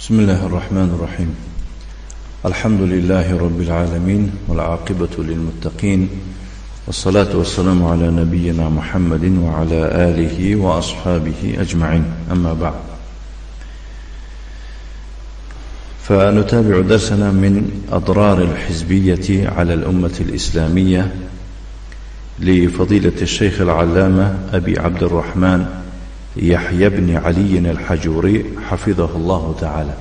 بسم الله الرحمن الرحيم. الحمد لله رب العالمين والعاقبة للمتقين، والصلاة والسلام على نبينا محمد وعلى آله وأصحابه أجمعين. أما بعد، فنتابع درسنا من أضرار الحزبية على الأمة الإسلامية لفضيلة الشيخ العلامة أبي عبد الرحمن يحيى بن علي الحجوري حفظه الله تعالى.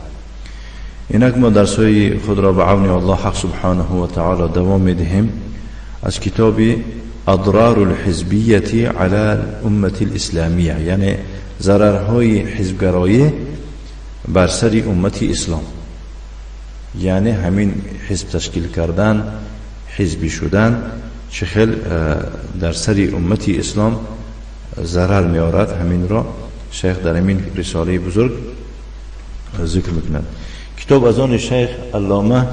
اینک ما درس‌های خود را به عون الله حق سبحانه و تعالی دوام می‌دهیم از کتاب اضرار الحزبیة علی الامة الاسلامیه، یعنی ضررهای حزبگرایی بر سر امت اسلام، یعنی همین حزب تشکیل کردن، حزبی شدن چه خیلی در سر امت اسلام ضرر می‌آورد. همین را شیخ در این رساله بزرگ ذکر می‌کند. کتاب از آن شیخ علامه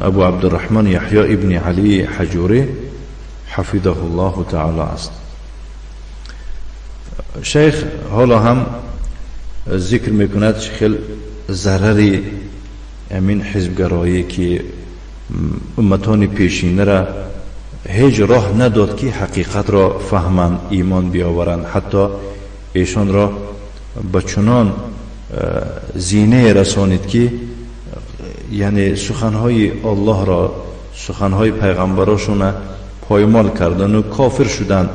ابو عبد الرحمن یحیی ابن علی حجوری حفظه الله تعالی است. شیخ حالا هم ذکر میکند خیلی ضرری امین حزبگرایی که امتان پیشینه را هیچ راه نداد که حقیقت را فهمند، ایمان بیاورند، حتی ایشان را به چنان زینه رسانید که یعنی سخنهای الله را، سخنهای پیغمبراشون پایمال کردن و کافر شدن.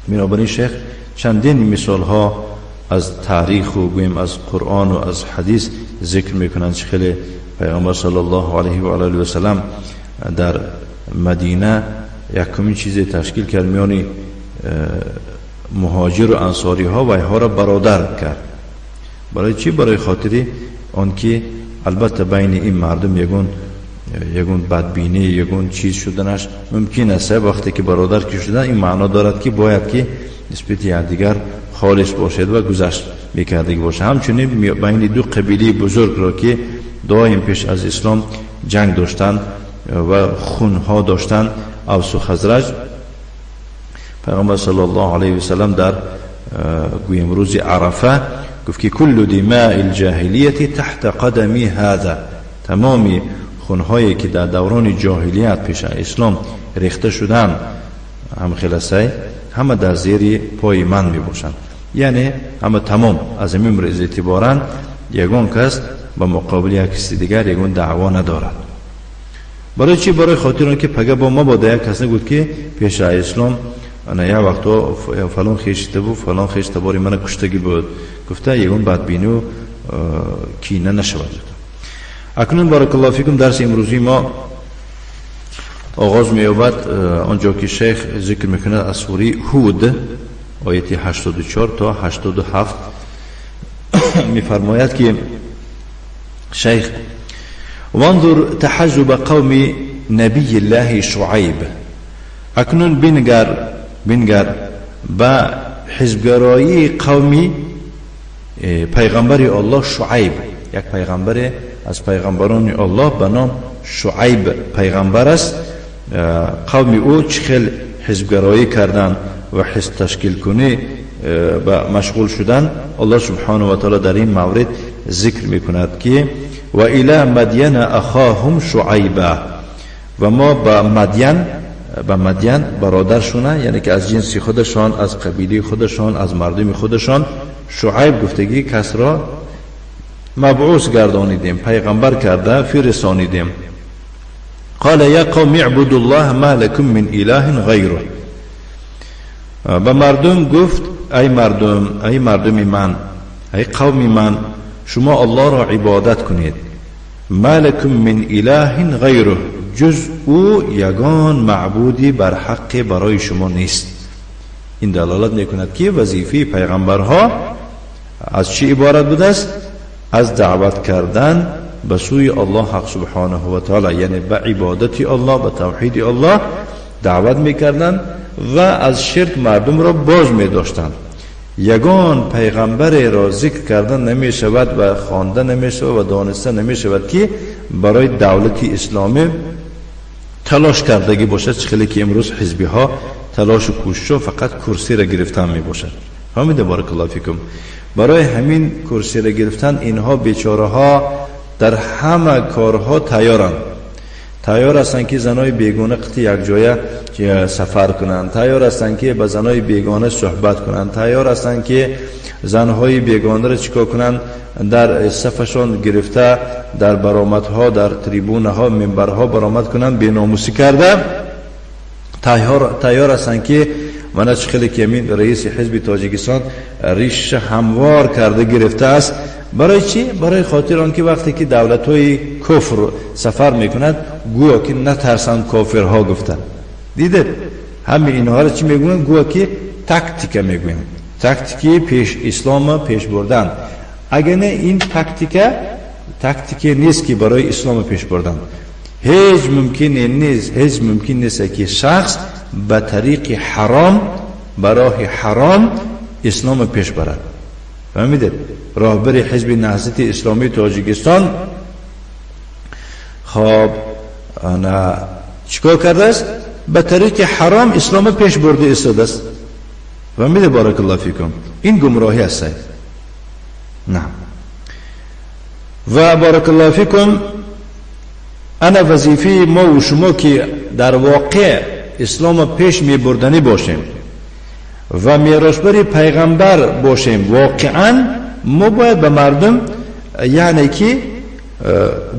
بنابراین شیخ چندین مثال ها از تاریخ و گویم از قرآن و از حدیث ذکر میکنند. خیلی پیغمبر صلی الله علیه و آله و سلم در مدینه یکمین چیزی تشکیل کرد، میانی مهاجر و انصاری ها و اینها را برادر کرد. برای چی؟ برای خاطری آنکه البته بین این مردم یگون بدبینی، یگون چیز شدنش ممکن است. وقتی که برادر که شدن این معنا دارد که باید که نسبت دیگر خالص باشد و گذشت میکردگی باشه. همچنین بین دو قبیله بزرگ را که دائم پیش از اسلام جنگ داشتن و خونها داشتن، اوس و خزرج، پیغمبر صلی الله علیه و سلم در گویم روز عرفه گفت که کل دماء الجاهلیت تحت قدمی هذا، تمامی خونهایی که در دوران جاهلیت پیش اسلام ریخته شدن هم خلاصه همه در زیر پای من می باشند. یعنی همه تمام از این امروز اعتبارا یگان کس با مقابل یک کسی دیگر یگان دعوا ندارد. برای چی؟ برای خاطر اون که پگه با ما با یک کس نگود که پیش اسلام انا یا وقتا فلان خیشته بود، فلان خیشته باری من کشتگی بود، گفته یگون بدبینی و کینه نشود. اکنون بارک الله فیکم درس امروزی ما آغاز می‌یابد آنجا که شیخ ذکر میکنه از سوره هود آیه 84 تا 87 میفرماید که شیخ وانظر تحزب قوم نبی الله شعیب، اکنون بنگر با حزبگرایی قومی پیغمبر الله شعیب، یک پیغمبر از پیغمبران الله به نام شعیب پیغمبر است. قوم او چخیل حزبگرایی کردن و حزب تشکیل کنی و مشغول شدن. الله سبحانه و تعالی در این مورد ذکر میکند که و الی مدین اخاهم شعیبا، و ما به مدین برادرشونه، یعنی که از جنس خودشان، از قبیله خودشان، از مردم خودشان، شعیب گفتگی کس را مبعوث گردانیدیم، پیغمبر کرده فرستانیدیم. قال یا قوم اعبدوا الله ما لكم من اله غیره، به مردم گفت ای مردم من، ای قوم من، شما الله را عبادت کنید. ما لكم من اله غیره، جز او یگان معبودی بر حق برای شما نیست. این دلالت میکند که وظیفه پیغمبرها از چی عبارت بوده است؟ از دعوت کردن به سوی الله حق سبحانه و تعالی، یعنی به عبادت الله، به توحید الله دعوت میکردن و از شرک مردم را باز میداشتند. یگان پیغمبر را ذکر کردن نمی شود و خوانده نمی شود و دانسته نمی شود که برای دولت اسلامی تلاش کردگی باشد. خیلی که امروز حزبی ها تلاش و کوشش فقط کرسی را گرفتن می باشد. حمید بارک الله فیکم. برای همین کرسی را گرفتن اینها بیچاره ها در همه کارها تیار هستند که زنای بیگانه قطع یک جایه سفر کنند، تیار هستند که با زنای بیگانه صحبت کنند، تیار هستند که زنهای بیگانه را چیکار کنند، در صفشان گرفته در برآمدها، در تریبونها، منبرها برآمد کنند، بی‌ناموسی کرده. تیار هستند که من خیلی که امین رئیس حزب تاجیکستان ریش هموار کرده گرفته است. برای چی؟ برای خاطر آنکه وقتی که دولت‌های کفر سفر میکنند گویا که نترسند کافرها گفتن. دیدید همه اینها را چی میگویند؟ گویا که تاکتیک میگویند، تاکتیکی پیش اسلام پیش بردن. اگر نه این تاکتیک نیست که برای اسلام پیش بردن. هیچ ممکن نیست که شخص به طریق حرام، برای حرام اسلام پیش برد. فهمیدید؟ راهبر حزب نهضت اسلامی تاجیکستان خب انا چیکار کرده است؟ به طریق حرام اسلام پیش برده ایستاده است. فهمیدید؟ بارک الله فیکم. این گمراهی است. نه. و بارک الله فیکم، انا وظیفه ما و شما که در واقع اسلام پیش می بردنی باشیم و میراثبر پیغمبر باشیم، واقعا ما باید به مردم یعنی که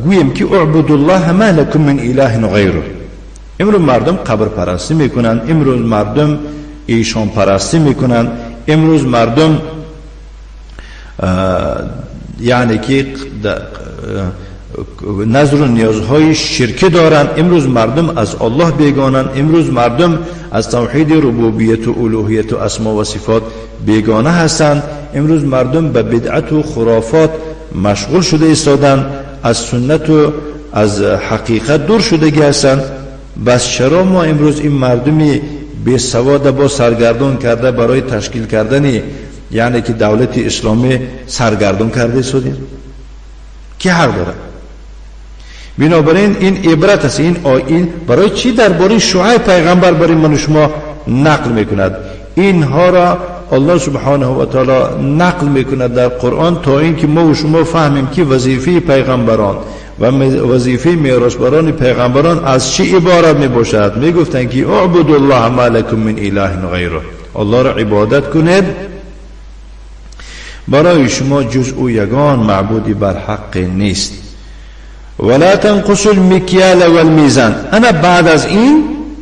گوییم که اعبدوا الله ما لكم من اله غیره. امروز مردم قبر پرستی میکنن، امروز مردم ایشان پرستی میکنن، امروز مردم یعنی که نظر و نیازهای شرکی دارن، امروز مردم از الله بیگانن، امروز مردم از توحید ربوبیت و الوهیت و اسما و صفات بیگانه هستند، امروز مردم به بدعت و خرافات مشغول شده ایستادن، از سنت و از حقیقت دور شده هستند. بس چرا ما امروز این مردمی بی سواد با سرگردان کرده برای تشکیل کردن یعنی که دولت اسلامی سرگردان کرده ایستادیم؟ کی حق داره؟ بنابراین این عبرت است. این برای چی درباره شعیب پیغمبر برای من و شما نقل میکند؟ اینها را الله سبحانه و تعالی نقل میکند در قرآن تا اینکه ما و شما فهمیم که وظیفه پیغمبران و وظیفه میراثبران پیغمبران از چی عبارت میباشد. میگفتند که اعبدوا الله ما لكم من اله غیره، الله را عبادت کنید، برای شما جز او یگان معبودی بر حق نیست. ولا تنقصوا المکیال والمیزان. انا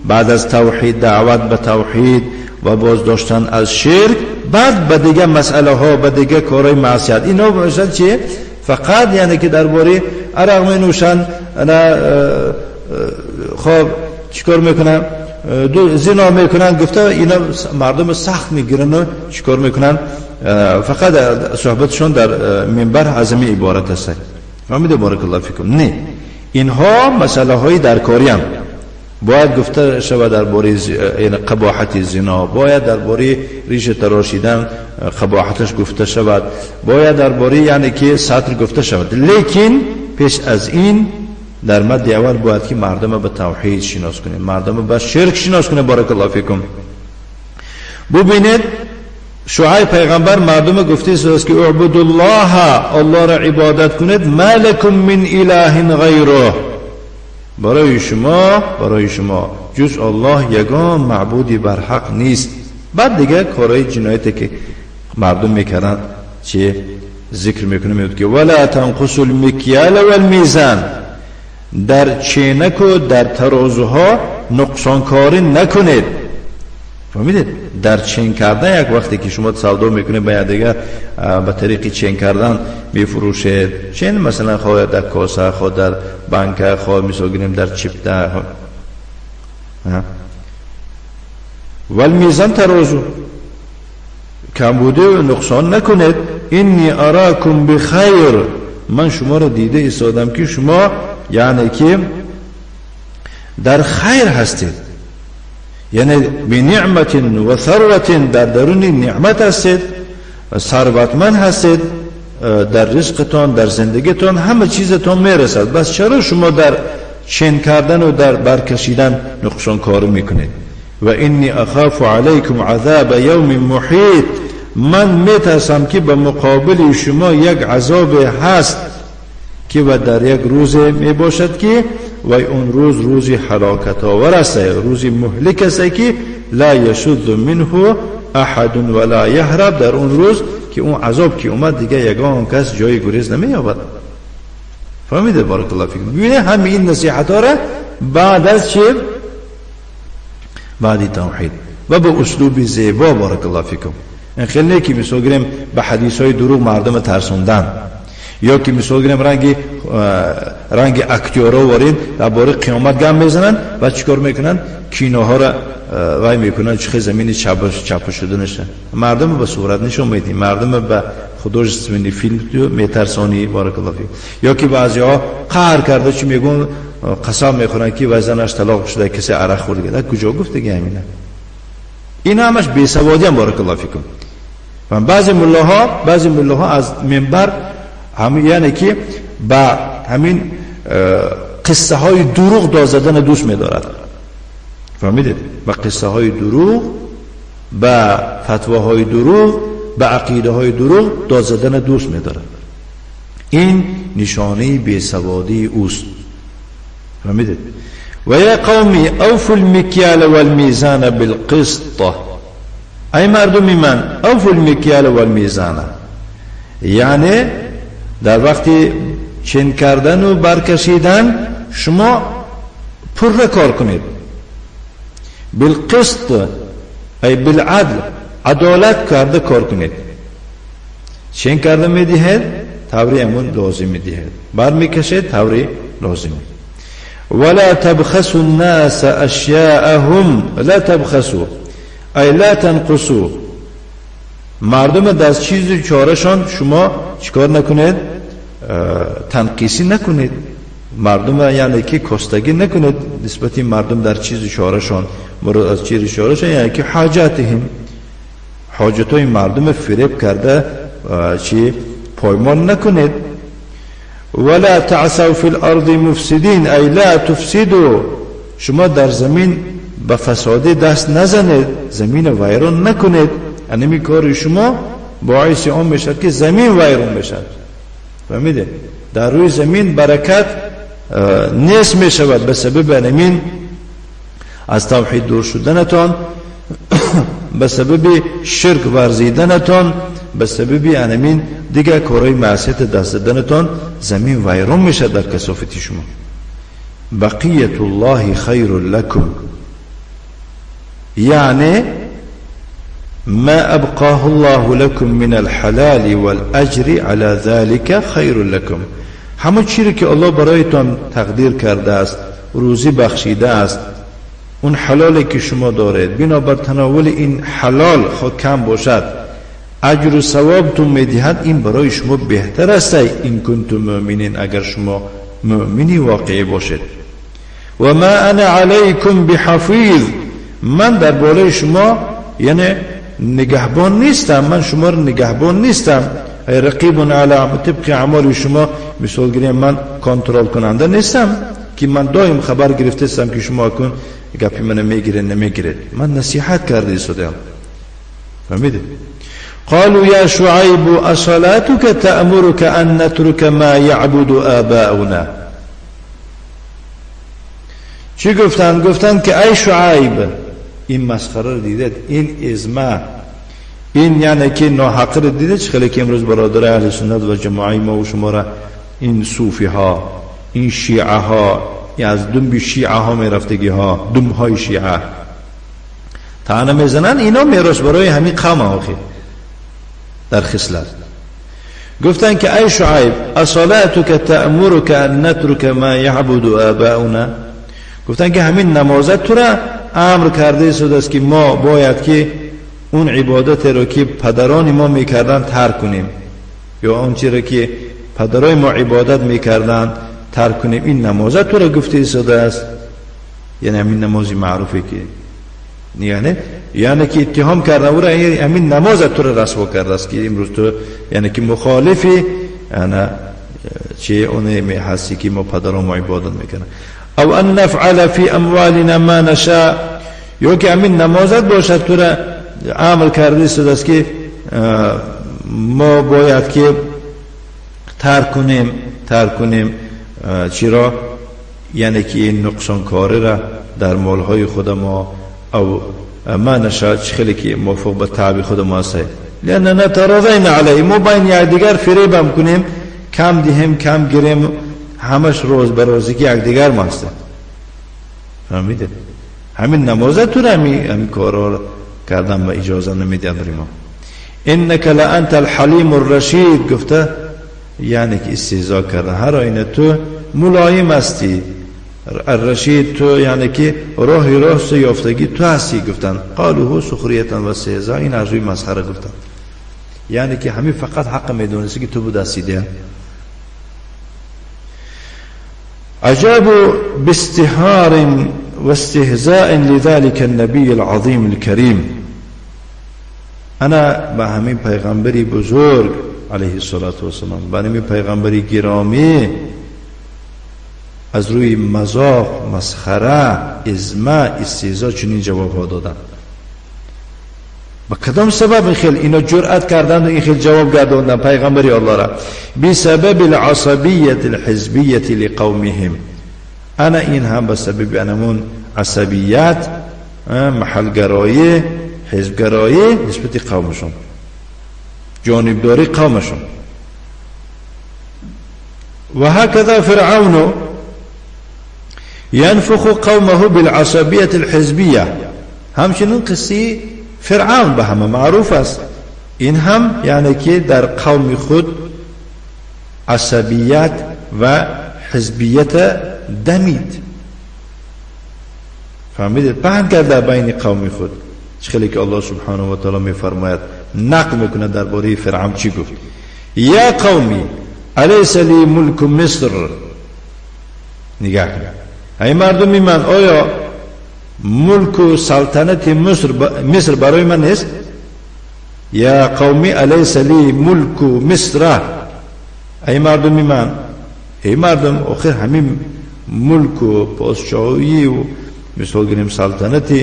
بعد از توحید، دعوت به توحید و باز داشتن از شرک، بعد به دیگه مسئله ها، به دیگه کارهای معصیت، اینا باشد چیه؟ فقط یعنی که درباره عرق می نوشن، انا خب چیکار میکنن؟ زنا میکنن، گفته اینا مردم سخت میگیرن و چیکار میکنن؟ فقط صحبتشون در منبر عظمی عبارت است. فهمیده؟ بارک الله فیکم. نه، اینها مسئله های در کاری هم باید گفته شود. درباره قباحت زنا باید درباره ریش تراشیدن قباحتش گفته شود، باید درباره یعنی که سطر گفته شود. لیکن پیش از این در مد اول باید که مردم به توحید شناس کنه، مردم به شرک شناس کنه. بارک الله فیکم. ببینید شعیب پیغمبر مردم گفته است که اعبدوا الله را عبادت کنید، ما لكم من اله غیره، برای شما جز الله یگان معبودی بر حق نیست. بعد دیگه کارهای جنایتی که مردم میکردن چه ذکر میکنه، میگه که ولا تنقصوا المکیال والمیزان، در چینک و در ترازوها نقصان کاری نکنید. فهمیدید؟ در چین کردن یک وقتی که شما سودا میکنید باید دیگه به طریق چین کردن میفروشید. چین مثلا خواهد در کاسه، خواهد در بانک، خواهد میساگنیم در چپته. والمیزان ترازو کمبوده و نقصان نکنید. اینی اراکم بخیر، من شما را دیده ایستادم که شما یعنی که در خیر هستید، یعنی بنعمت و ثروت، در درون نعمت هستید، ثروتمند هستید، در رزقتان، در زندگیتان همه چیزتان میرسد. بس چرا شما در چین کردن و در برکشیدن نقصان کاری میکنید؟ و انی اخاف علیکم عذاب یوم محیط، من میترسم که به مقابل شما یک عذاب هست که و در یک روز می باشد که و اون روز هلاکت آور است، روزی مهلک است که لا یشد منه احد ولا یهرب. در اون روز که اون عذاب که اومد دیگه یگان کس جای گریز نمییابد. فهمیده؟ بارک الله فیکم. ببینه همین این نصیحت ها را بعد از چه؟ بعد توحید و به اسلوب زیبا. بارک الله فیکم. این خیلی نه که مثال گیریم به حدیث های دروغ مردم ترسوندن، یا که مثال گیریم رنگ اکتیورا وارین درباره قیامت گم میزنن و چیکار میکنن؟ کینوها را وای میکنن چخه زمین چپ شده نشه. مردم به صورت نشون میدین، مردم به خودروی فیلم میترسانی. بارک الله فیک. یا که بعضی‌ها قهر کرده چی میگن، قسم میخورن که وزنش طلاق شده کسی عرق خورده. کجا گفت دیگه همینه؟ این همش بیسوادی هم. بارک الله فیکم. و بعضی ملاها از منبر همین یعنی که با همین قصه های دروغ داد زدن دوست می‌دارد. فهمیدید؟ با قصه های دروغ، با فتواهای دروغ، با عقیده های دروغ داد زدن دوست می‌دارد. این نشانه بیسوادی اوست. فهمیدید؟ و یا قومی اوفوا المکیال والمیزان بالقسط. ای مردم من، اوفوا المکیال والمیزان، یعنی در وقتی چین کردن و برکشیدن شما پر کار کنید. بالقسط ای بالعدل، عدالت کرده کار کنید. چین کرده میدهید توری امون لازم میدهید، بر میکشید توری لازم. ولا تبخسوا الناس اشیاءهم، لا تبخسوا ای لا تنقصوا، مردم در چیز چارشان شما چیکار نکنید؟ تنقیسی نکنید. مردم یعنی که کستگی نکنید نسبت مردم در چیز چارشان. مراد از چیز چارشان یعنی که حاجاتهم، حاجتای مردم فریب کرده چی پایمان نکنید. ولا تعثوا فی الارض مفسدین ای لا تفسدوا، شما در زمین به فساد دست نزنید، زمین ویران نکنید. انمی کار شما باعث آن میشد که زمین ویران بشد. فهمیده؟ در روی زمین برکت نیست میشود به سبب انمین از توحید دور شدنتان، به سبب شرک ورزیدنتان، به سبب انمین دیگه کارهای معصیت دست دادنتان زمین ویران میشه در کثافت شما. بقیت الله خیر لکم، یعنی ما ابقاه الله لكم من الحلال والاجر على ذلك خیر لكم، همون چیزی که الله برایتان تقدیر کرده است، روزی بخشیده است، اون حلالی که شما دارید، بنابر تناول این حلال خود کم باشد اجر و ثوابتون میدهد، این برای شما بهتر است این کنتم مؤمنین، اگر شما مؤمنی واقعی باشید. و ما انا علیکم بحفیظ، من در بالای شما یعنی نگهبان نیستم، من شما رو نگهبان نیستم. رقیب علی طبق اعمال شما، مثال گیریم من کنترل کننده نیستم که من دائم خبر گرفته هستم که شما کن گپی من میگیره نمیگیره. من نصیحت کرده شدم. فهمیدید؟ قالوا یا شعیب اصلاتك تأمرك ان نترك ما یعبد آباؤنا. چی گفتن؟ گفتن که ای شعیب، این مسخره رو دیدید، این ازمه، این یعنی که ناحق رو دیدید. خیلی که امروز برادر اهل سنت و جماعی ما و شما را این صوفی ها، این شیعه ها، از دنب شیعه ها می رفتگی ها، دنب های شیعه تعنه میزنن، اینا میراث برای همین قوم آخی در خصلت. گفتن که ای شعیب اصلاتك تأمرك ان نترك ما یعبد آباؤنا، گفتن که همین نمازت تو را امر کرده شده است که ما باید که اون عبادت رو که پدران ما میکردن ترک کنیم، یا اون چیزی که پدرای ما عبادت میکردن ترک کنیم. این نمازت تو را گفته شده است، یعنی همین نمازی معروفه که یعنی که اتهام کرده او را همین نمازت تو را رسوا کرده است که امروز تو یعنی که مخالفی یعنی چه اونه می هستی که ما پدران ما عبادت میکنن. او ان نفعل فی اموالنا ما نشاء، یا که همین نمازت باشد تو را عمل کرده شده است که ما باید که ترک کنیم چرا؟ یعنی که این نقصان کاره را در مالهای خود ما او ما نشد خیلی که موافق به تعبیر خود ما است، لأن نتراضین علیه، ما باید یکدیگر فریب هم کنیم، کم دهیم کم گیریم، همش روز به روزی که یکدیگر ما هستیم. فهمیده؟ همین نمازه تو را همین کارا کردن و اجازه نمیده امر ما. انک لانت الحلیم الرشید گفته، یعنی که استهزا کرده، هر آینه تو ملایم هستی، الرشید تو یعنی که راه یافتگی تو هستی. گفتن قالوه سخریتا و استهزا، این از روی مسخره گفتن، یعنی که همین فقط حق میدونستی که تو بود هستیده. عجب باستهار واستهزاء لذلك النبي العظيم الكريم. انا با همین پیغمبری بزرگ علیه الصلاة والسلام، با همین پیغمبری گرامی از روی مذاق، مسخره، ازمه، استهزاء چنین جواب ها دادن. با کدام سبب این خیل اینا جرأت کردند و این خیل جواب گرداندن پیغمبری الله را؟ بسبب العصبیت الحزبیت لقومهم. انا این هم به سبب انمون عصبیت، محلگرایی، حزبگرایی نسبت قومشون، جانبداری قومشون. و هكذا فرعون ينفخ قومه بالعصبية الحزبية. همچنین قصه فرعون به همه معروف است. این هم یعنی که در قوم خود عصبیت و حزبیت دمید، فهمیدید؟ پهن کرده بین قوم خود. چخیلی که الله سبحانه و تعالی می فرماید، نقل میکنه درباره فرعون چی گفت؟ یا قومی الیس لی ملک مصر. نگاه کنید ای مردمی من، آیا ملک و سلطنت مصر برای من نیست؟ یا قومی الیس لی ملک مصر. ای مردمی من، ای مردم، آخر همین ملک و پادشاهی و مثال گیریم سلطنت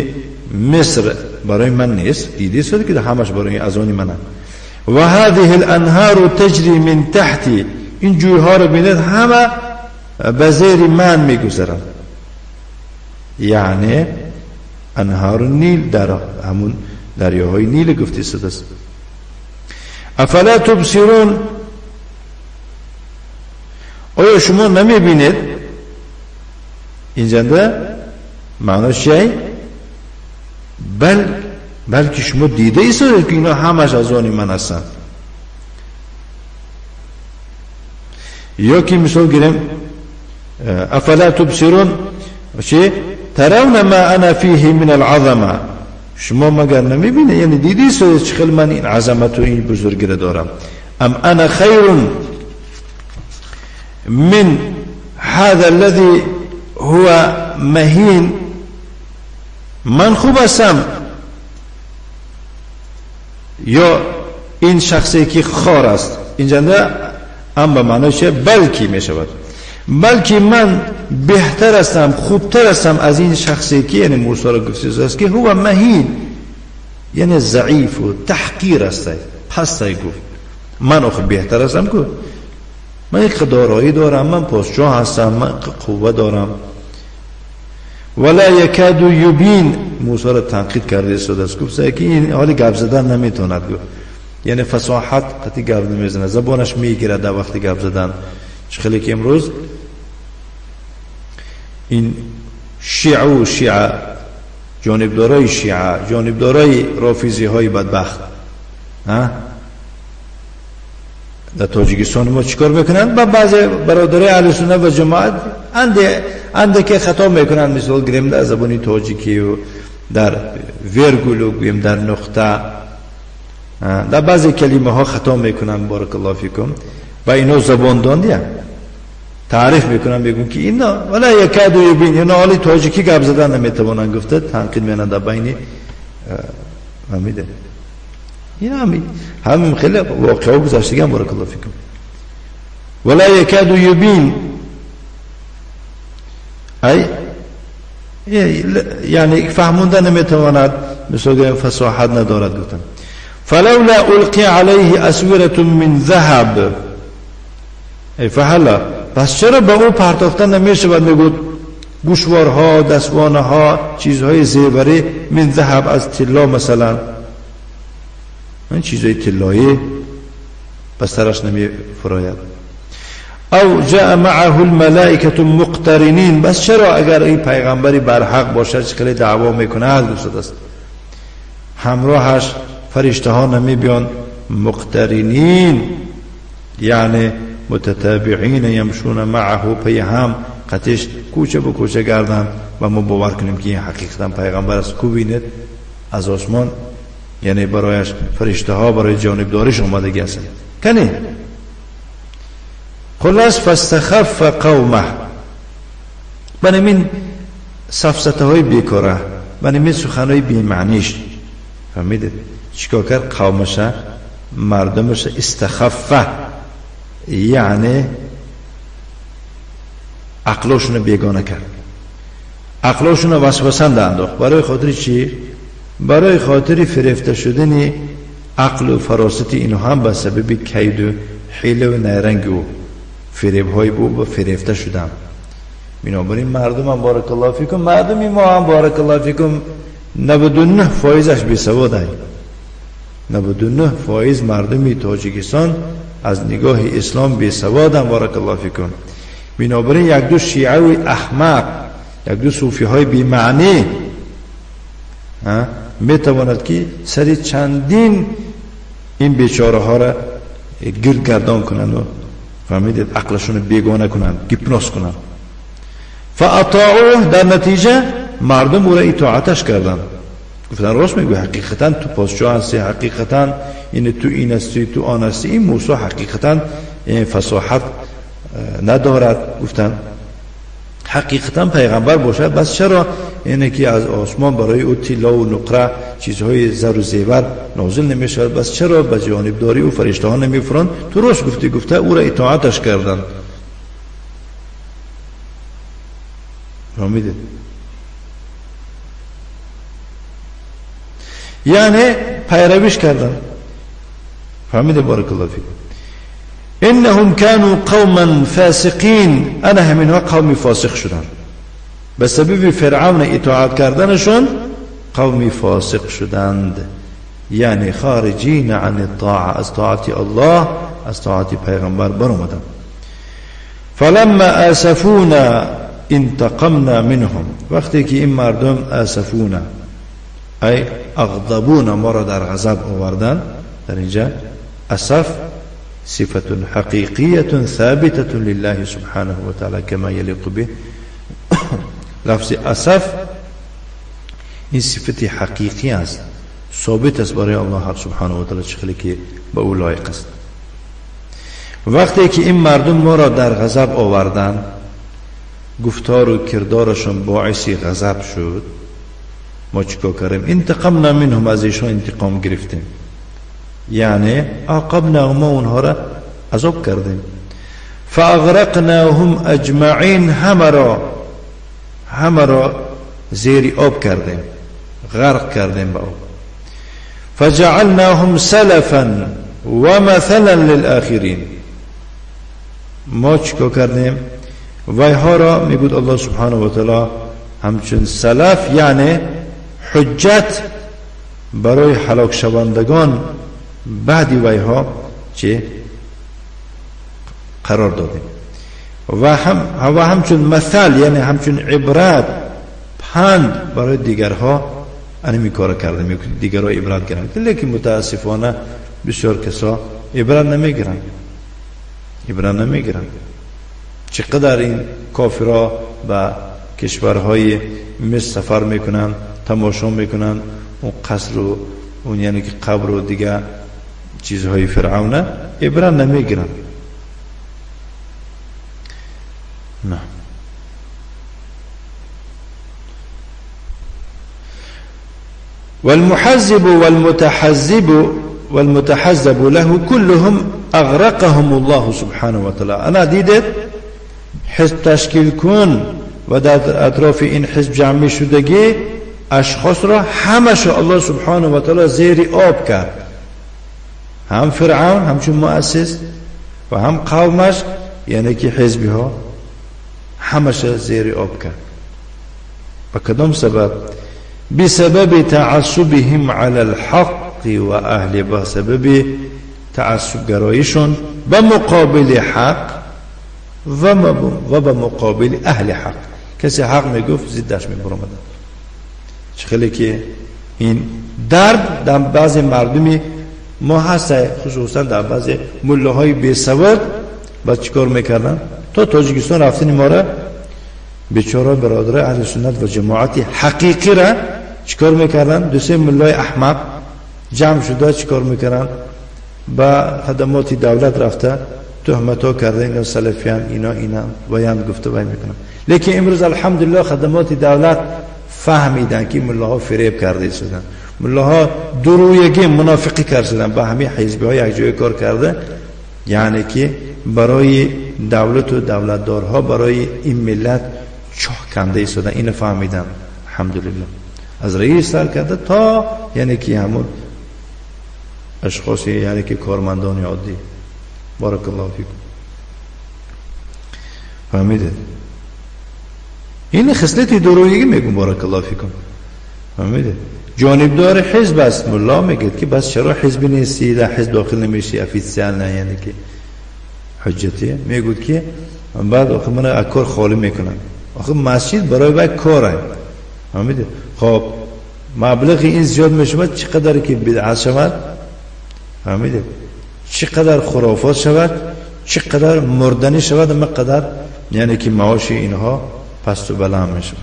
مصر برای من نیست؟ دیدی شده که همش برای ازانی منه. و هذه الانهار تجری من تحتی، این جویها رو بینید همه به زیر من میگذرن. یعنی انهار نیل، در همون دریاهای نیل گفته شده است. افلا تبصرون، آیا شما نمیبینید؟ اینجا معناش چیه؟ بلکه شما دیده ایستید که اینا همش از آن من هستن. یا که مثال گیریم افلا تبصرون چه؟ ترون ما انا فیه من العظمه، شما مگر نمیبینه؟ یعنی دیده ایستید چخیل من این عظمت و این بزرگی را دارم. ام انا خیر من هذا الذي هو مهین، من خوب هستم یا این شخصی که خار است؟ اینجا ام به معنی چه؟ بلکی می شود، بلکه من بهتر هستم، خوبتر هستم از این شخصی که، یعنی موسی را گفته است که هو مهین، یعنی ضعیف و تحقیر است، پستی گفت. من آخه بهتر هستم که من یک دارایی دارم، من پادشاه هستم، من قوت دارم. ولا یکاد یبین، موسی را تنقید کرده شده است، گفت که این حالی گپ زدن نمیتوند گفت، یعنی فصاحت قطعی گپ نمیزنه، زبانش میگیره در وقتی گپ زدن. خیلی که امروز این شیعه جانبدارای شیعه، جانبدارای رافضی های بدبخت در تاجیکستان ما چیکار میکنن؟ با بعض برادرای اهل سنت و جماعت انده که خطا میکنن، مثال گریم در زبانی تاجیکی و در ویرگول و گویم در نقطه، در بعضی کلمه ها خطا میکنن. بارک الله فیکم. و اینا زبان داندیه تعریف میکنن، بگون که اینا ولا یکاد یبین، اینا حالی تاجیکی گپ زدن نمیتوانن گفته، تنقید میکنن در بین فهمیده. این همین خیلی واقعا گذشتگی. بارک الله فیکم. ولا یکاد یبین، ای یعنی فهموندن نمیتواند، مثلا فصاحت ندارد گفتن. فلولا القی علیه اسوره من ذهب، ای فهلا، پس چرا به او پرداخته نمیشه و میگود گوشوارها، دستوانه ها، چیزهای زیوری من ذهب، از طلا مثلا، این چیزهای طلایی پس سرش نمی فراید. او جاء معه الملائکه مقترنین، بس چرا اگر این پیغمبری برحق باشه چکلی دعوا میکنه از دوست است همراهش فرشته ها نمی بیان مقترنین، یعنی متتابعین یمشون معه، پی هم قطش کوچه به کوچه گردن و ما باور کنیم که این حقیقتا پیغمبر است کو بینید از آسمان، یعنی برایش فرشته ها برای جانبداریش آمدگی هستند کنی. خلاص فاستخف قومه، بنامین سفسته های بیکاره، بنامین سخنهای بیمعنیش، فهمیدید چیکار کرد؟ قومش مردمش استخفه، یعنی عقلشون بیگانه کرد، عقلشون وسوسه انداخت. برای خاطر چی؟ برای خاطر فریفته شدن عقل و فراست اینو هم به سبب کید و حیله و نیرنگ و فریب های بو و فریفته شدن. بنابراین مردم هم بارک الله فیکم، مردمی ما هم بارک الله فیکم 99% بی سواده، 99% مردمی تاجیکستان از نگاه اسلام بی سواده، بارک الله فیکم. بنابراین یک دو شیعه و احمق، یک دو صوفی های بی معنی میتواند که سر چندین این بیچاره ها را گرد گردان کنند و فهمیدید عقلشون بیگانه کنند، گیپنوس کنند. فاطاعوه، در نتیجه مردم او را اطاعتش کردند، گفتن راست میگوی، حقیقتا تو پادشاه هستی، حقیقتا این تو این هستی، تو آن هستی، این موسی حقیقتا این فصاحت ندارد. گفتن حقیقتا پیغمبر باشد، بس چرا اینه که از آسمان برای او طلا و نقره چیزهای زر و زیور نازل نمیشود، بس چرا به جانبداری او فرشته ها نمیفرند؟ تو راست گفتی، گفته او را اطاعتش کردند. فهمیدید؟ یعنی پیرویش کردن. فهمیده؟ بارک الله فیکم. انهم كانوا قوما فاسقین، انا همینها قومی فاسق شدن به سبب فرعون اطاعت کردنشون، قومی فاسق شدند، یعنی خارجین عن الطاعه، از طاعت الله، از طاعت پیغمبر برآمدند. فلما اسفونا انتقمنا منهم، وقتی که این مردم اسفونا ای اغضبونا، ما را در غضب آوردن، در اینجا اسف صفة حقيقية ثابتة لله سبحانه وتعالى كما يليق به. لفظ اسف این صفت حقیقی است، ثابت است برای الله سبحانه و تعالی، چه خیلی که به او لایق است. وقتی که این مردم ما را در غضب آوردن، گفتار و کردارشون باعث غضب شد، ما چیکار کردیم؟ انتقمنا منهم، از ایشان انتقام گرفتیم، یعنی عاقبنا، ما اونها را عذاب کردیم. فاغرقناهم اجمعین، همه را زیر آب کردیم، غرق کردیم با آب. فجعلناهم سلفا و مثلا للآخرین، ما چیکار کردیم؟ ویها را میگود الله سبحانه و تعالی همچون سلف، یعنی حجت برای هلاک شوندگان بعدی ویها چه قرار دادیم، و همچون مثل، یعنی همچون عبرت، پند برای دیگرها انمی کار کردیم، دیگرها عبرت گیرند. لیکن متاسفانه بسیار کسا عبرت نمیگیرند. چقدر این کافرها به کشورهای مصر سفر میکنن، تماشا میکنن اون قصر و اون یعنی که قبر و دیگه چیزهای فرعونه، عبرت نمیگیرن. نه. والمحزب والمتحزب له كلهم اغرقهم الله سبحانه و تعالی. انا دیدت حزب تشکیل کن و در اطراف این حزب جمعی شدگی اشخاص را همش الله سبحانه و تعالی زیر آب کرد، هم فرعون همچون مؤسس و هم قومش، یعنی که حزبی ها همش زیر آب کرد. و کدام سبب؟ بسبب تعصبهم على الحق و اهل، با سبب تعصب گرایشون به مقابل حق و به مقابل اهل حق. کسی حق میگفت زیدش میبرمدن. خیلی که این درد در بعض مردمی ما هست، خصوصا در بعض ملاهای بیسواد با چیکار میکردن؟ تا تاجیکستان رفتن ما را بیچاره برادر اهل سنت و جماعت حقیقی را چیکار میکردن؟ دو سه ملای احمق جمع شده چیکار میکردن؟ با خدمات دولت رفته تهمتا کرده اینا سلفیان، اینا بیان گفته وای میکنن. لیکن امروز الحمدلله خدمات دولت فهمیدن که ملاها فریب کرده شدن، ملاها درویگی منافقی کرده، با همه حزبی های یک جای کار کرده، یعنی که برای دولت و دولتدارها برای این ملت چاه کنده شدن. اینو فهمیدن الحمدلله، از رئیس سر کرده تا یعنی که همون اشخاصی یعنی که کارمندان عادی. بارک الله فیکم. فهمیده؟ این خصلت درویگی میگم. بارک الله فیکم. فهمیده؟ جانبدار حزب است. ملا میگه که بس چرا حزب نیستی، در حزب داخل نمیشی، افیسیال نه، یعنی که حجتیه. میگه که بعد آخه من اکار خالی میکنم. آخه مسجد برای باید کاره. فهمیده؟ خب مبلغ این زیاد میشود، چقدر که بدعت شود، فهمیده؟ چقدر خرافات شود، چقدر مردنی شود، مقدر یعنی که معاش اینها پست و بلند میشود.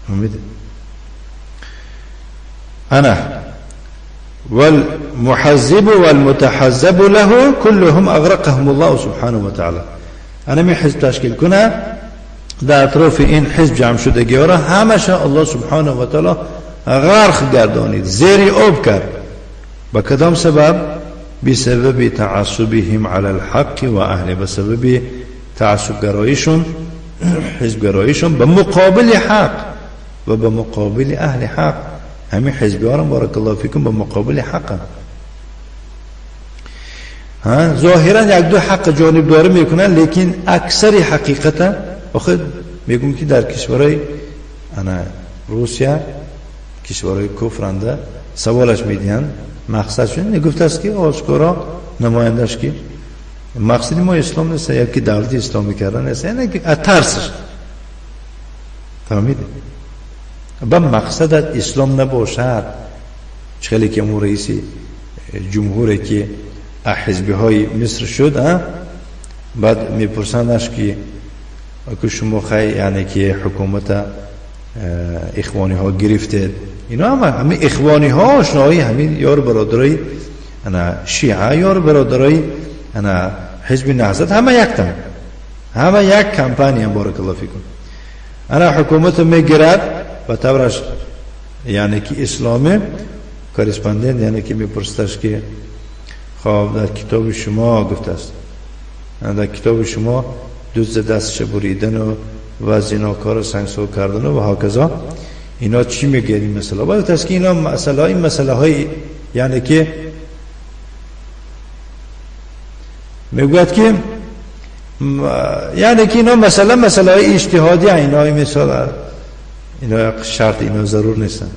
فهمیده؟ انا والمحزب والمتحزب له كلهم اغرقهم الله سبحانه وتعالى. انا می حزب تشکیل کنه، در اطراف این حزب جمع شدگی ها را همشه الله سبحانه و تعالی غرق گردانید، زیر آب کرد. با کدام سبب؟ بسبب تعصبهم على الحق و اهل، بسبب تعصب گرایشون، حزب گرایشون به مقابل حق و به مقابل اهل حق. همین حزبی ها را بارک الله فیکم به مقابل حق ظاهرا یک دو حق جانب داره میکنن، لیکن اکثر حقیقتا آخه میگم که در کشورهای روسیه، کشورهای کفرنده، سوالش میدین مقصدشون نگفته است که آشکارا نمایندش که مقصدی ما اسلام نیست، یا که دولت اسلامی کردن نیست، یعنی که ترسش. فهمیده؟ با مقصد اسلام نباشد. چخیلی که امون رئیس جمهوری که حزبی های مصر شد، بعد میپرسندش که شما خیلی یعنی که حکومت اخوانی ها گرفته، اینا همه اخوانی ها آشنایی همین یار برادرای شیعه، یار برادرای حزب نهضت، همه یک تن، همه یک کمپانی هم. بارک الله فیکم. حکومت میگرد و تبرش یعنی که اسلامه کارسپاندنت یعنی که میپرستش که خب در کتاب شما گفته است، در کتاب شما دزد دستش بریدن و زناکار سنگسار کردن و هاکذا، اینا چی میگه این مسئله؟ باید است که اینا مسئله، این مسئله های یعنی که میگوید که یعنی که اینا مسئله های اجتهادی، اینا مثلا اینا شرط اینا ضرور نیستن.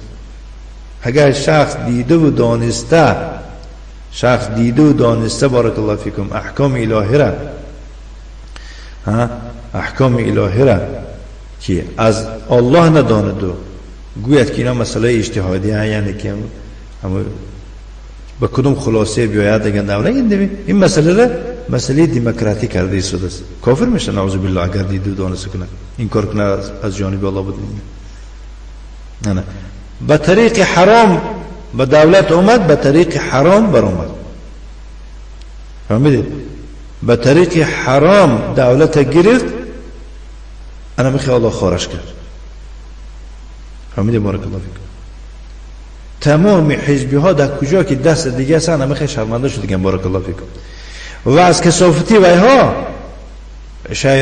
اگر شخص دیده و دانسته بارک الله فیکم احکام الهی را، احکام الهی را که از الله نداند و گوید که اینا مسئله اجتهادی ها، یعنی که به کدوم خلاصه بیاید دیگه دوله این مسئله را مسئله دموکراتی کرده شده است. کافر میشه نعوذ بالله اگر دیده و دانسته کنه، این کار کنه از جانب الله بود. نه به طریق حرام به دولت اومد، به طریق حرام بر اومد. فهمیدید؟ به طریق حرام دولت گرفت، انا میخوای الله خارش کرد. فهمیدید؟ بارک الله فیکم. تمام حزبی ها در کجا که دست دیگه است، انا میخوای شرمنده شد دیگه. بارک الله فیکم. و از کثافتی ویها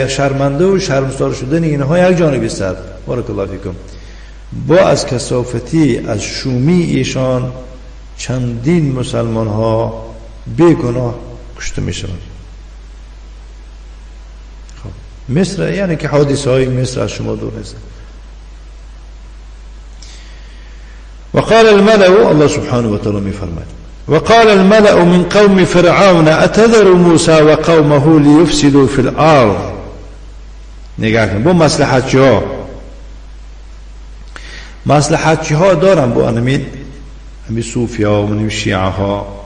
شرمنده و شرمسار شدن اینها یک جانبی است. بارک الله فیکم. با از کثافتی از شومی ایشان چندین مسلمان ها بیگناه کشته می شوند. خب مصر یعنی که حادثه های مصر از شما دور نیست. وقال الملأ، الله سبحانه وتعالى میفرماید وقال الملأ من قوم فرعون اتذر موسى وقومه ليفسدوا في الارض. نگاه کن، با مصلحتچی ها دارن با همین صوفی ها و شیعه ها.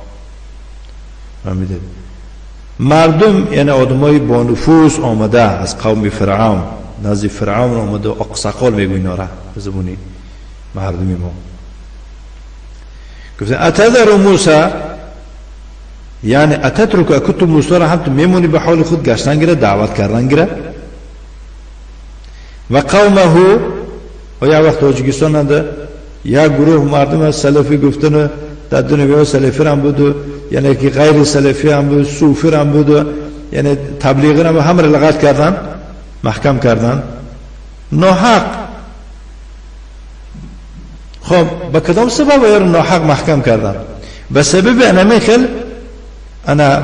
مردم یعنی آدمای با نفوذ آمده از قوم فرعون، نزد فرعون آمده، اقساقال میگوی اینا را به زبونی مردمی ما. گفته اتذر موسی یعنی اتترک اکتب موسی را هم تو میمونی به حال خود گشتن گره، دعوت کردن گره. و قومه و یا وقت تاجیکستان نده یا گروه مردم از سلفی گفتن در دنیا سلفی هم بود، یعنی که غیر سلفی هم بود، صوفی هم بود، یعنی تبلیغی هم همه را لغت کردن، محکم کردن ناحق. خب به کدام سبب یار ناحق محکم کردن؟ به سبب انمی خل انا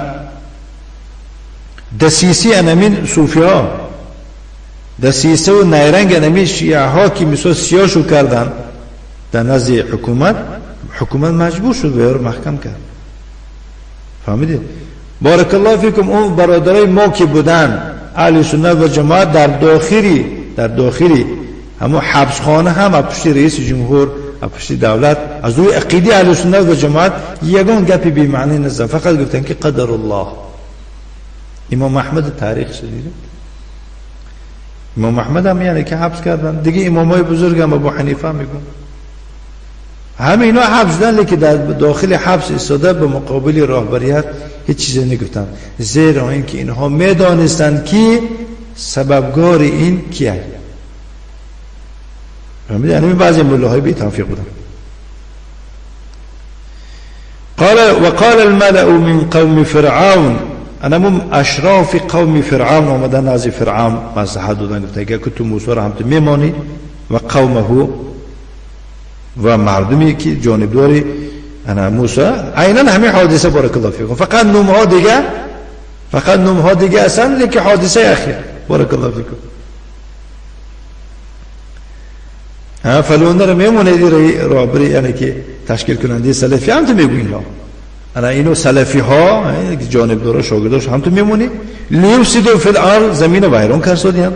دسیسی انمین صوفی ها، دسیسه و نیرنگ انمی شیعه ها که مثل سیاشو کردن در نزد حکومت مجبور شد به یار محکم کرد. فهمیدید؟ بارک الله فیکم. اون برادرای ما که بودن اهل سنت و جماعت در داخلی همون حبسخانه هم پشت رئیس جمهور، پشت دولت، از روی عقیده اهل سنت و جماعت یگان گپی بی معنی نزد، فقط گفتن که قدر الله. امام احمد تاریخ شدیده، امام احمد هم یعنی که حبس کردن دیگه. امامای بزرگ هم ابو حنیفه میگن همه اینا حبس دادن، لیکن در داخل حبس ایستاده به مقابل راهبریت هیچ چیزی نگفتن، زیرا اینکه اینها میدانستند که سببگار این کیه. فهمیدید؟ یعنی بعضی ملاهای بی توفیق بودن. وقال الملأ من قوم فرعون، انا اشراف قوم فرعون آمدن از فرعون مصلحت دادن، گفت اگر که تو موسی را هم تو میمانی و قومه و مردمی که جانبداری انا موسی، عینا همین حادثه بارک الله فیکم، فقط نومها دیگه اصلا، لیکن حادثه اخیر بارک الله فیکم. فلوندر میمونه دی رابری، یعنی که تشکیل کننده سلفی هم تو میگوین ها، انا اینو سلفی ها جانبدارا شاگرداش هم تو میمونی. لیفسدوا فی الارض، زمین ویران کر سادیان،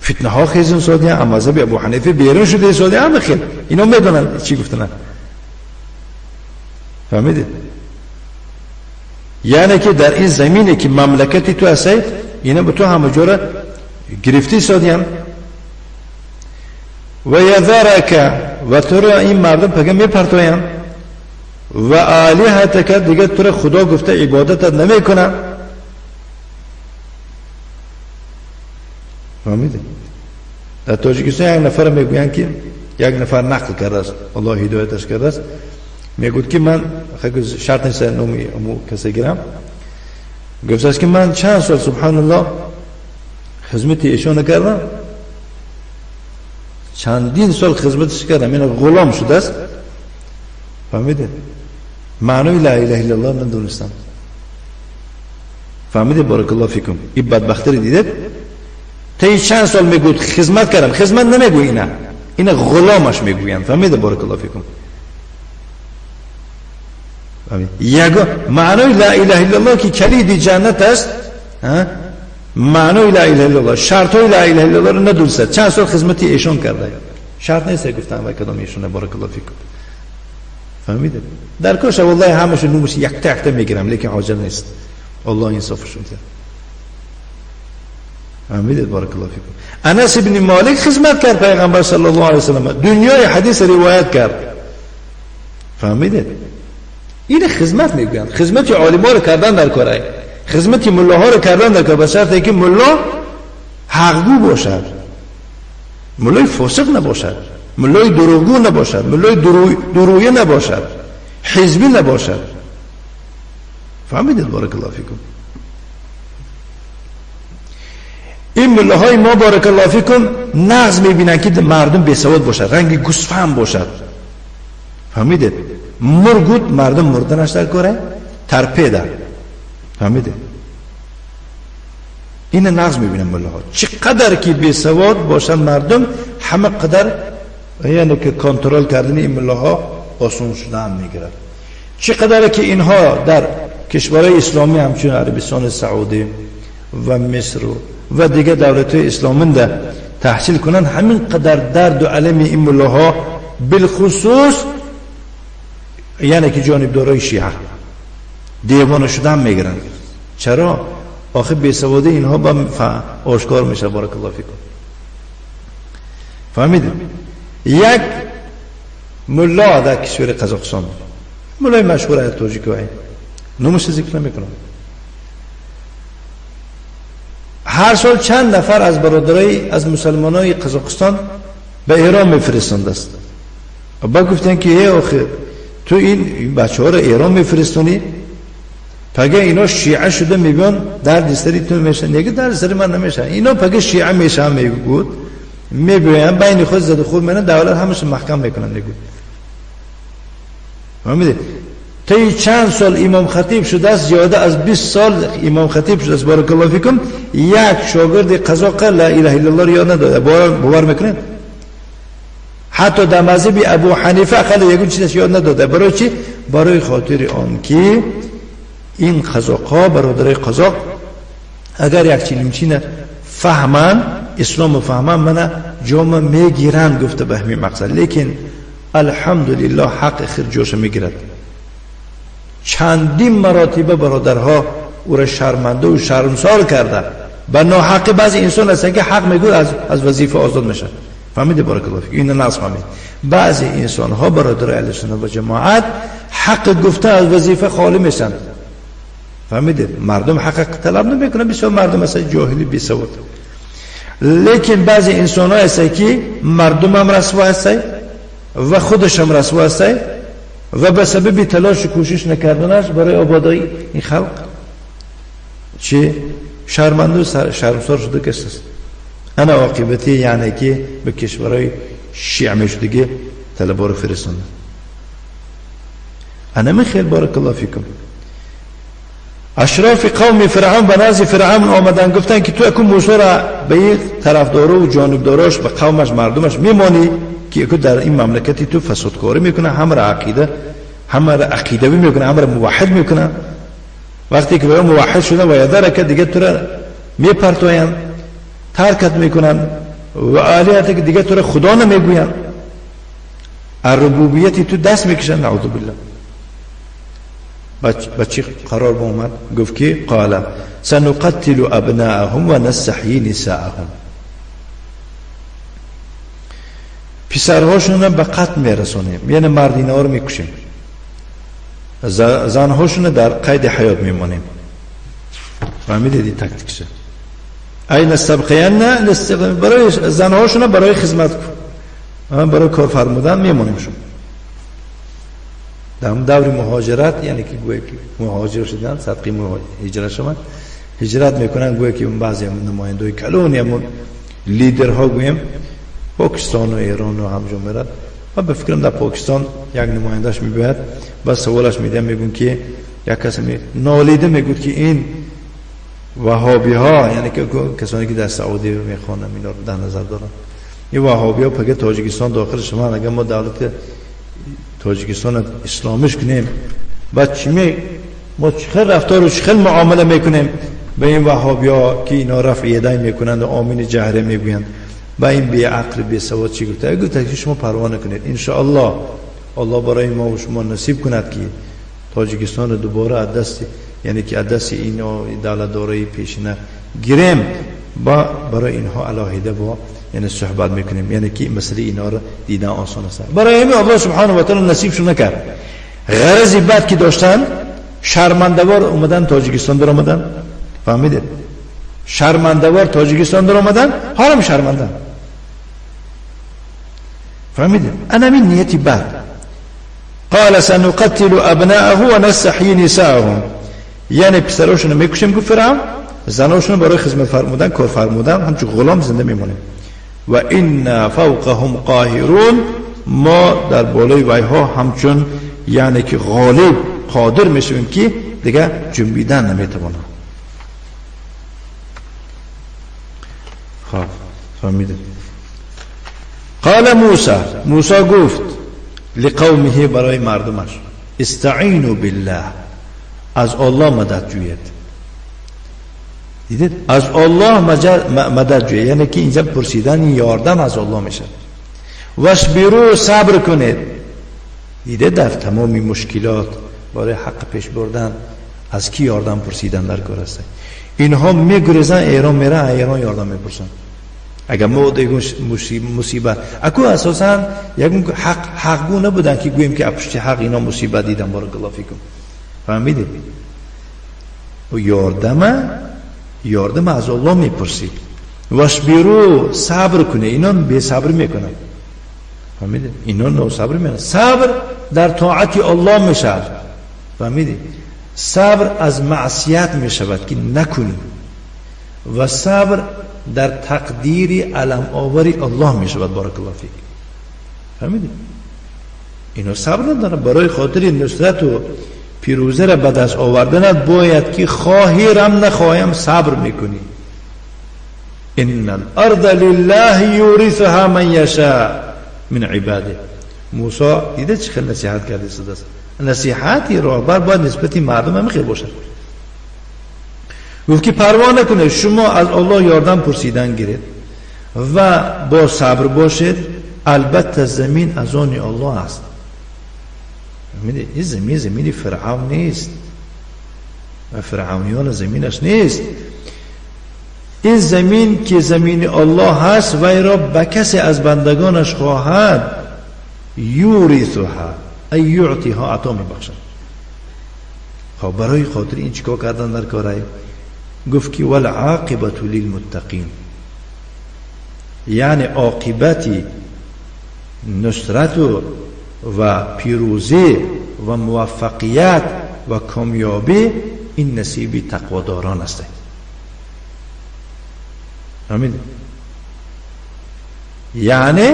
فتنه ها خیزن سادیان، اما مذهب ابو حنیفه بیرون شده سادیان. بخیر اینا میدونن چی گفتن. فهمیدید؟ یعنی که در این زمینی که مملکتی تو هستید، اینا به تو همه جوره گرفتی سادیان. و یذرک، و تو را این مردم پگه میپرتوین، و آلیهتک، دیگه تو را خدا گفته عبادتت نمیکنن. فهمیدید؟ در تاجیکستان یک نفر میگوین که یک نفر نقل کرده است، الله هدایتش کرده است، میگوید که من شرط نیست نومی امو کسی گیرم، گفته است که من چند سال سبحان الله خدمت ایشون کردم، چندین سال خدمتش کردم، این غلام شده است. فهمیدید؟ معنی لا اله الا الله ندونستم. فهمیدید؟ بارک الله فیکم. این بدبختی رو دیدید؟ تا چند سال میگوید خدمت کردم، خدمت نمیگوی، اینا غلامش میگوین. فهمیدید؟ بارک الله فیکم. یگان معنی لا اله الا الله که کلید جنت است، معنی لا اله الا الله، شرط های لا اله الا الله رو ندونست، چند سال خدمتی ایشون کرده، شرط نیست گفتن و کدام ایشونه. بارک الله فیکم. فهمیدید؟ در کاش والله همش نومش یک تک میگیرم، لیکن حاضر نیست. الله انصافشون کرد. فهمیدید؟ بارک الله فیکم. انس ابن مالک خدمت کرد پیغمبر صلی الله علیه و سلم، دنیای حدیث روایت کرد. فهمیدید؟ این خدمت میگن، خدمت عالما رو کردن در کارای، خدمت ملاها رو کردن در کار، به شرطی که ملا حقگو باشد، ملای فاسق نباشد، ملای دروغگو نباشد، ملای درویه نباشد، حزبی نباشد. فهمیدید؟ بارک الله فیکم. این ملاهای ما بارک الله فیکم نقض میبینن که مردم بسواد باشد، رنگ گوسفند باشد. فهمیدید؟ مرگوت مردم مردنش در کاره ترپیده. فهمیده؟ این نقض میبینم ملاها چقدر که بی سواد باشن مردم همه قدر یعنی که کنترل کردن این ملاها آسان شدن میگیرد. چقدر که اینها در کشورهای اسلامی همچون عربستان سعودی و مصر و دیگه دولت‌های اسلامی ده تحصیل کنن همین قدر درد و علم این ملاها بالخصوص یعنی که جانبدارای شیعه دیوانه شدن میگیرن. چرا؟ آخه بیسوادی اینها با آشکار میشه. بارک الله فیکم. فهمیدید؟ یک ملا در کشور قزاقستان، ملای مشهور از تاجیک‌های نامش ذکر نمیکنم، هر سال چند نفر از برادرای از مسلمانای قزاقستان به ایران میفرستند است. با گفتن که ای آخه تو این بچه‌ها رو ایران میفرستونی، پگه اینا شیعه شده میبین در دستری تو میشن. نگه در دستری من نمیشن، اینا پگه شیعه میشن میگود میبین بین خود زد خود منن دولت همش محکم میکنن. نگود فهمیده؟ تا چند سال امام خطیب شده است، زیاده از 20 سال امام خطیب شده است. بارک الله فیکم. یک شاگرد قزاق لا اله الا الله یاد نداده. باور میکنه؟ حتی در مذهب ابو حنیفه خیلی یگون چیزش یاد نداده. برای چی؟ برای خاطر آن که این قزاق‌ها برادرای قزاق اگر یک چیزی فهمن اسلام فهمن من جامعه میگیرن گفته به همین مقصد. لیکن الحمدلله حق خیر جوش میگیرد. چندین مراتبه برادرها او را شرمنده و شرمسار کرده. به ناحق بعضی انسان هستن که حق میگوید از وظیفه آزاد میشن. فهمیده؟ بارک الله فیک. این نقص فهمید. بعضی انسان ها برادر اهل سنت و جماعت حق گفته از وظیفه خالی میشن. فهمیده؟ مردم حق طلب نمیکنن. بسیار مردم مثلا جاهلی بی سواد. لیکن بعضی انسان ها هستن که مردم هم رسوا هستن و خودش هم رسوا هستن و به سبب تلاش و کوشش نکردنش برای آبادی این خلق چه شرمنده و شرمسار شده کس است. انا عاقبتی یعنی که به کشورهای شیعه میشدگی طلبا رو فرستنده. انا من خیل بارک الله فیکم. اشراف قوم فرعون به نزد فرعون آمدن گفتن که تو اکو موسی را به یک طرفدارو و جانبداراش به قومش مردمش میمانی که اکو در این مملکتی تو فسادکاری میکنه، همه را عقیدوی میکنه، همه را موحد میکنه. وقتی که به موحد شدن و یادرک دیگه تو را میپرتوین، ترکت میکنن و آلیت که دیگه تو را خدا نمیگوین، الربوبیتی تو دست میکشن. نعوذ بالله. بچی قرار با اومد گفت که قال سنقتل ابناءهم و نستحیی نساءهم. پسرهاشون رو به قتل میرسونیم، یعنی مردینه رو میکشیم، زنهاشون در قید حیات میمونیم. فهمیدید این تاکتیکشه؟ این استبقیان برای زنهاشون برای خدمت برای کار فرمودن میمونیمشون. در دور مهاجرت یعنی که گویا که مهاجر شدن صدقی هجرت شدن هجرت میکنن، گویا که اون بعضی نمایندای کلون یا لیدرها گویم پاکستان و ایران و همجا میرد و به فکرم در پاکستان یک نمایندهش میباید بس سوالش میدم میگون که یک کسی نالیده میگود که این وهابی ها یعنی که کسانی که در سعودی میخوانن اینا رو در نظر دارن، این وهابی ها پگه تاجیکستان داخل شما اگر ما دولت تاجیکستان اسلامیش کنیم بعد چی ما چخل رفتار و چخل معامله میکنیم به این وهابی ها که اینا رفع یدای میکنند و آمین جهره میگویند با این بی عقل بی سواد چی گفته؟ گفته که شما پروا نکنید انشاءالله الله برای ما و شما نصیب کند که تاجیکستان دوباره از دست یعنی که از دست اینا دولت دارای پیشینه گیریم با برای اینها علاهیده با یعنی صحبت میکنیم، یعنی که مسئله اینا رو دیدن آسان است. برای همین الله سبحانه و تعالی نصیبشون نکرد. غرضی بعد که داشتن شرمنده‌وار اومدن تاجیکستان در اومدن. فهمیدید؟ شرمنده‌وار تاجیکستان در اومدن، حالا شرمنده. فهمیدید؟ انا من نیتی بعد قال سنقتل ابناءه و نستحیی نساءهم، یعنی پسراشون میکشیم گفت فرعون، زناشون برای خدمت فرمودن کار فرمودن همچون غلام زنده میمونیم. و این فوقهم قاهرون، ما در بالای ویها همچون یعنی که غالب قادر میشویم که دیگه جنبیدن نمیتوانم. خب فهمیدید؟ قال موسی گفت لقومه برای مردمش استعینوا بالله، از الله مدد جویید. دیدید؟ از الله مدد جویید، یعنی که اینجا پرسیدن یاردم از الله میشه. واصبروا، صبر کنید. دیدید در تمامی مشکلات برای حق پیش بردن از کی یاردم پرسیدن در کار است؟ اینها میگریزن ایران میرن، ایران یاردم میپرسن. اگر ما دیگه مصیبت اکو اساسا یک حقگو نبودن که گوییم که پشت حق اینا مصیبت دیدن. بارک الله فیکم. فهمیدید؟ و یاردم از الله میپرسید. واصبروا، صبر کنه. اینا بی صبر میکنن. فهمیدید؟ اینا نو صبر میکنن. صبر در طاعت الله میشه. فهمیدید؟ صبر از معصیت میشود که نکنیم و صبر در تقدیر علم آوری الله میشود. بارک الله فیک. فهمیدید؟ اینو صبر نداره. برای خاطر نصرت و پیروزی را به دست آوردن باید که خواهی رم نخواهیم صبر میکنی. ان الارض لله یورثها من یشاء من عباده. موسی دیده چه خیلی نصیحت کرده صداست. نصیحتی راهبر باید نسبتی مردم هم خیلی باشد. گفت که پروا نکنه، شما از الله یاردم پرسیدن گیرید و با صبر باشید. البته زمین از آن الله است. این زمین فرعون نیست و فرعونیان زمینش نیست. این زمین که زمین الله هست و ای را به کسی از بندگانش خواهد یورثها، ای یعطیها، عطا میبخشد. خب برای خاطر این چیکار کردن در کارای؟ گفت که والعاقبت للمتقین، یعنی عاقبتی نصرت و پیروزی و موفقیت و کامیابی این نصیبی تقواداران است. امین. یعنی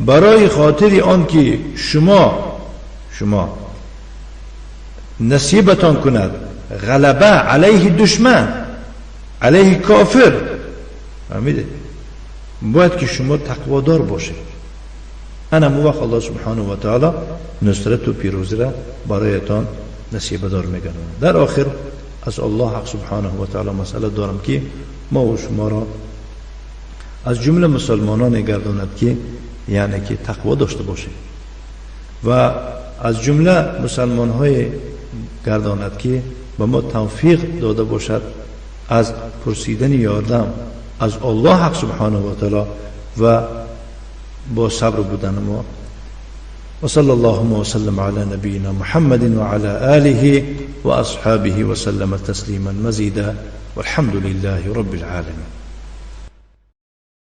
برای خاطر آن که شما نصیبتان کند غلبه علیه دشمن، علیه کافر، امین، باید که شما تقوادار باشید. انا موقع الله سبحانه و تعالی نصرت و پیروزی را برایتان نصیب دار میگنه. در آخر از الله حق سبحانه و تعالی مسئله دارم که ما و شما را از جمله مسلمانان گرداند که یعنی که تقوا داشته باشه و از جمله مسلمان های گرداند که به ما توفیق داده باشد از پرسیدن یاردم از الله حق سبحانه و تعالی و با صبر بودن ما. وصلى اللهم وسلم على نبينا محمد وعلى آله وأصحابه وسلم تسليما مزيدا والحمد لله رب العالمين.